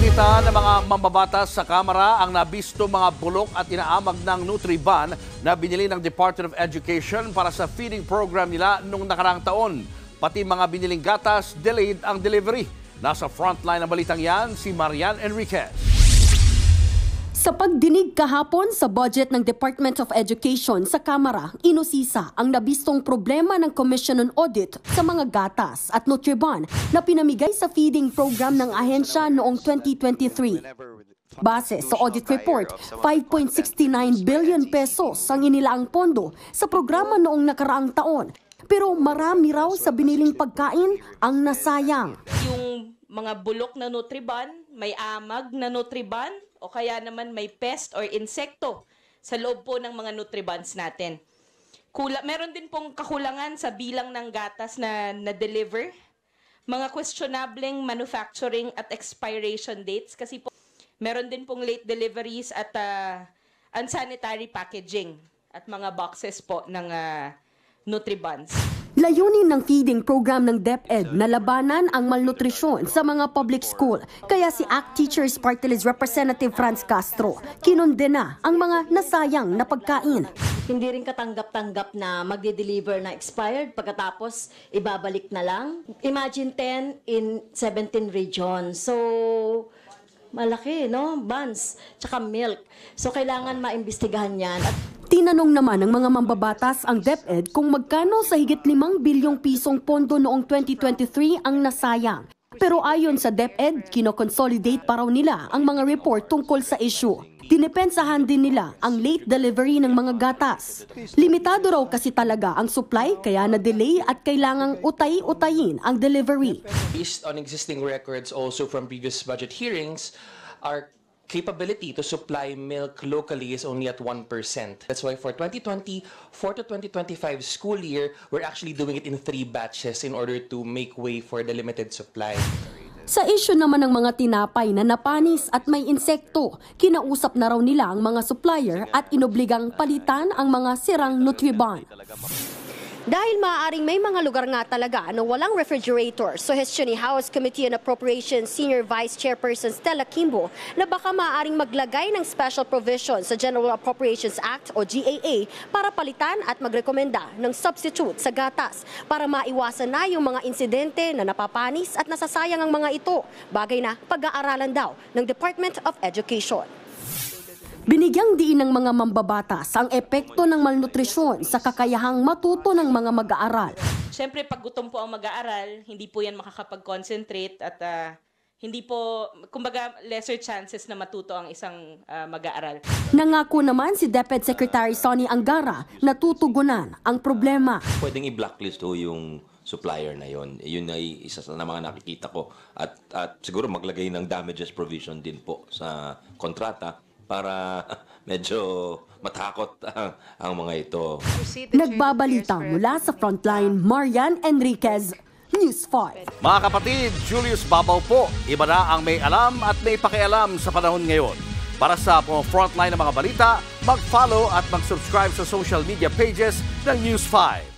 Ininita ng mga mambabatas sa Kamara ang nabisto mga bulok at inaamag ng Nutriban na binili ng Department of Education para sa feeding program nila noong nakaraang taon. Pati mga biniling gatas, delayed ang delivery. Nasa frontline ng balitang yan, si Marian Enriquez. Sa pagdinig kahapon sa budget ng Department of Education sa Kamara, inusisa ang nabistong problema ng Commission on Audit sa mga gatas at Nutriban na pinamigay sa feeding program ng ahensya noong 2023. Base sa audit report, 5.69 billion pesos ang inilaang pondo sa programa noong nakaraang taon. Pero marami raw sa biniling pagkain ang nasayang. Yung mga bulok na Nutriban, may amag na Nutriban, o kaya naman may pest or insekto sa loob po ng mga Nutribans natin. Meron din pong kakulangan sa bilang ng gatas na na-deliver, mga questionableng manufacturing at expiration dates kasi po meron din pong late deliveries at unsanitary packaging at mga boxes po ng Nutribans. Layunin ng feeding program ng DepEd na labanan ang malnutrisyon sa mga public school. Kaya si ACT Teachers Party List Representative Franz Castro kinondena ang mga nasayang na pagkain. Hindi rin katanggap-tanggap na magde-deliver na expired pagkatapos ibabalik na lang. Imagine 10 in 17 regions. So malaki, no? Buns, tsaka milk. So kailangan maimbestigahan yan. Tinanong naman ng mga mambabatas ang DepEd kung magkano sa higit 5 bilyong pisong pondo noong 2023 ang nasayang. Pero ayon sa DepEd, kinoconsolidate pa raw nila ang mga report tungkol sa issue. Dinepensahan din nila ang late delivery ng mga gatas. Limitado raw kasi talaga ang supply kaya na-delay at kailangang utay-utayin ang delivery. Based on existing records also from previous budget hearings, our capability to supply milk locally is only at 1%. That's why for 2024 to 2025 school year, we're actually doing it in 3 batches in order to make way for the limited supply. Sa issue naman ng mga tinapay na napanis at may insekto, kinausap na raw nila ang mga supplier at inobligang palitan ang mga sirang Nutriban. Dahil maaaring may mga lugar nga talaga na walang refrigerator, suhestyon ni House Committee on Appropriations Senior Vice Chairperson Stella Kimbo na baka maaaring maglagay ng special provision sa General Appropriations Act o GAA para palitan at magrekomenda ng substitute sa gatas para maiwasan na yung mga insidente na napapanis at nasasayang ang mga ito, bagay na pag-aaralan daw ng Department of Education. Binigyang diin ng mga mambabatas ang epekto ng malnutrisyon sa kakayahang matuto ng mga mag-aaral. Siyempre, pag gutom po ang mag-aaral, hindi po yan makakapag-concentrate at hindi po, kumbaga, lesser chances na matuto ang isang mag-aaral. Nangako naman si DepEd Secretary Sonny Angara na tutugunan ang problema. Pwedeng i-blacklist ho yung supplier na yon. Yun ay isa sa mga nakikita ko. At siguro maglagay ng damages provision din po sa kontrata para medyo matakot ang mga ito. Nagbabalita mula sa Frontline, Marian Enriquez, News 5. Mga kapatid, Julius Babaw po. Iba na ang may alam at may pakialam sa panahon ngayon. Para sa Frontline ng mga balita, mag-follow at mag-subscribe sa social media pages ng News 5.